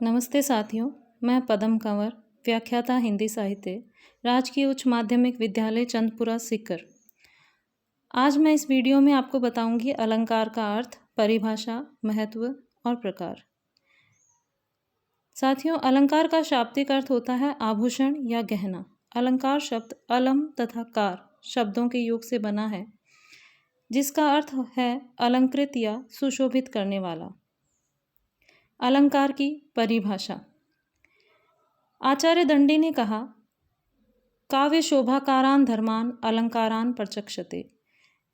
नमस्ते साथियों, मैं पदम कंवर, व्याख्याता हिंदी साहित्य, राजकीय उच्च माध्यमिक विद्यालय चंदपुरा सीकर। आज मैं इस वीडियो में आपको बताऊंगी अलंकार का अर्थ, परिभाषा, महत्व और प्रकार। साथियों, अलंकार का शाब्दिक अर्थ होता है आभूषण या गहना। अलंकार शब्द अलम तथा कार शब्दों के योग से बना है, जिसका अर्थ है अलंकृत या सुशोभित करने वाला। अलंकार की परिभाषा। आचार्य दंडी ने कहा, काव्य शोभाकारान धर्मान अलंकारान प्रचक्षते।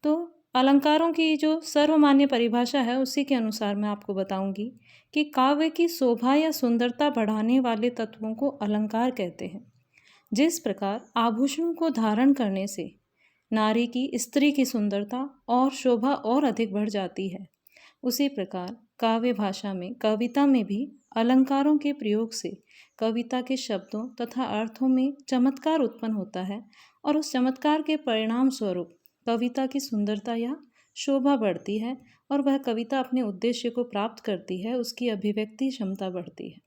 तो अलंकारों की जो सर्वमान्य परिभाषा है उसी के अनुसार मैं आपको बताऊंगी कि काव्य की शोभा या सुंदरता बढ़ाने वाले तत्वों को अलंकार कहते हैं। जिस प्रकार आभूषणों को धारण करने से नारी की, स्त्री की सुंदरता और शोभा और अधिक बढ़ जाती है, उसी प्रकार काव्य भाषा में, कविता में भी अलंकारों के प्रयोग से कविता के शब्दों तथा अर्थों में चमत्कार उत्पन्न होता है और उस चमत्कार के परिणाम स्वरूप कविता की सुंदरता या शोभा बढ़ती है और वह कविता अपने उद्देश्य को प्राप्त करती है, उसकी अभिव्यक्ति क्षमता बढ़ती है।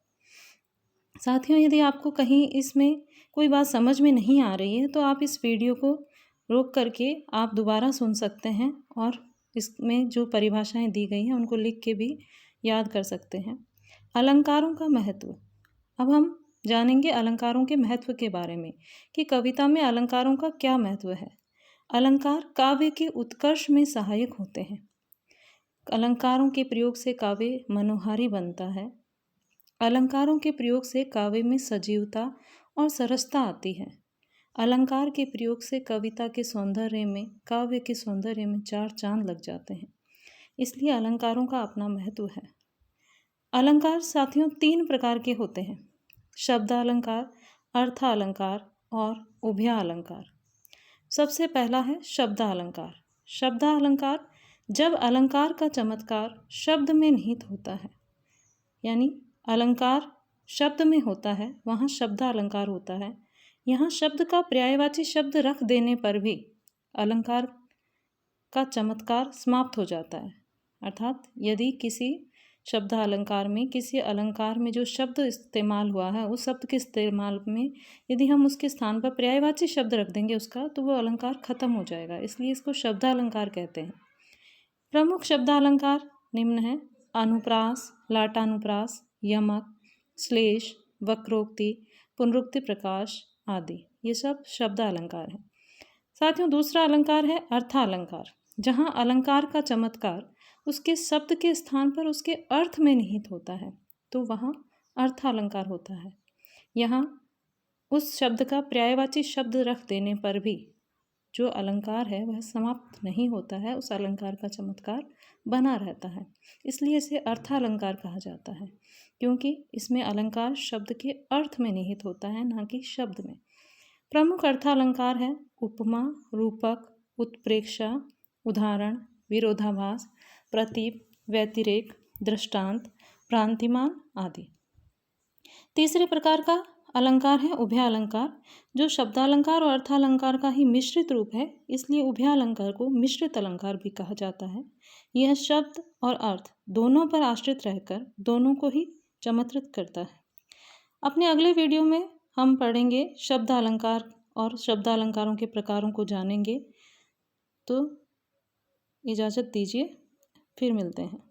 साथियों, यदि आपको कहीं इसमें कोई बात समझ में नहीं आ रही है तो आप इस वीडियो को रोक करके आप दोबारा सुन सकते हैं और इसमें जो परिभाषाएं दी गई हैं उनको लिख के भी याद कर सकते हैं। अलंकारों का महत्व। अब हम जानेंगे अलंकारों के महत्व के बारे में कि कविता में अलंकारों का क्या महत्व है। अलंकार काव्य के उत्कर्ष में सहायक होते हैं। अलंकारों के प्रयोग से काव्य मनोहारी बनता है। अलंकारों के प्रयोग से काव्य में सजीवता और सरसता आती है। अलंकार के प्रयोग से कविता के सौंदर्य में, काव्य के सौंदर्य में चार चांद लग जाते हैं। इसलिए अलंकारों का अपना महत्व है। अलंकार साथियों तीन प्रकार के होते हैं: शब्दालंकार, अर्थालंकार और उभयालंकार। सबसे पहला है शब्दालंकार। शब्दालंकार जब अलंकार का चमत्कार शब्द में निहित होता है, यानी अलंकार शब्द में होता है, वहाँ शब्दालंकार होता है। यहाँ शब्द का पर्यायवाची शब्द रख देने पर भी अलंकार का चमत्कार समाप्त हो जाता है। अर्थात यदि किसी शब्दालंकार में, किसी अलंकार में जो शब्द इस्तेमाल हुआ है, उस शब्द के इस्तेमाल में यदि हम उसके स्थान पर पर्यायवाची शब्द रख देंगे उसका, तो वो अलंकार खत्म हो जाएगा। इसलिए इसको शब्दालंकार कहते हैं। प्रमुख शब्दालंकार निम्न है: अनुप्रास, लाटानुप्रास, यमक, श्लेष, वक्रोक्ति, पुनरुक्ति प्रकाश आदि, ये सब शब्दालंकार हैं। साथियों, दूसरा अलंकार है अर्थालंकार, जहाँ अलंकार का चमत्कार उसके शब्द के स्थान पर उसके अर्थ में निहित होता है, तो वहाँ अर्थालंकार होता है। यहाँ उस शब्द का पर्यायवाची शब्द रख देने पर भी जो अलंकार है वह समाप्त नहीं होता है, उस अलंकार का चमत्कार बना रहता है। इसलिए इसे अर्थालंकार कहा जाता है, क्योंकि इसमें अलंकार शब्द के अर्थ में निहित होता है, ना कि शब्द में। प्रमुख अर्थालंकार है उपमा, रूपक, उत्प्रेक्षा, उदाहरण, विरोधाभास, प्रतीप, व्यतिरेक, दृष्टांत, भ्रांतिमान आदि। तीसरे प्रकार का अलंकार है उभयालंकार, जो शब्दालंकार और अर्थालंकार का ही मिश्रित रूप है, इसलिए उभयालंकार को मिश्रित अलंकार भी कहा जाता है। यह शब्द और अर्थ दोनों पर आश्रित रहकर दोनों को ही चमत्कृत करता है। अपने अगले वीडियो में हम पढ़ेंगे शब्दालंकार और शब्दालंकारों के प्रकारों को जानेंगे। तो इजाज़त दीजिए, फिर मिलते हैं।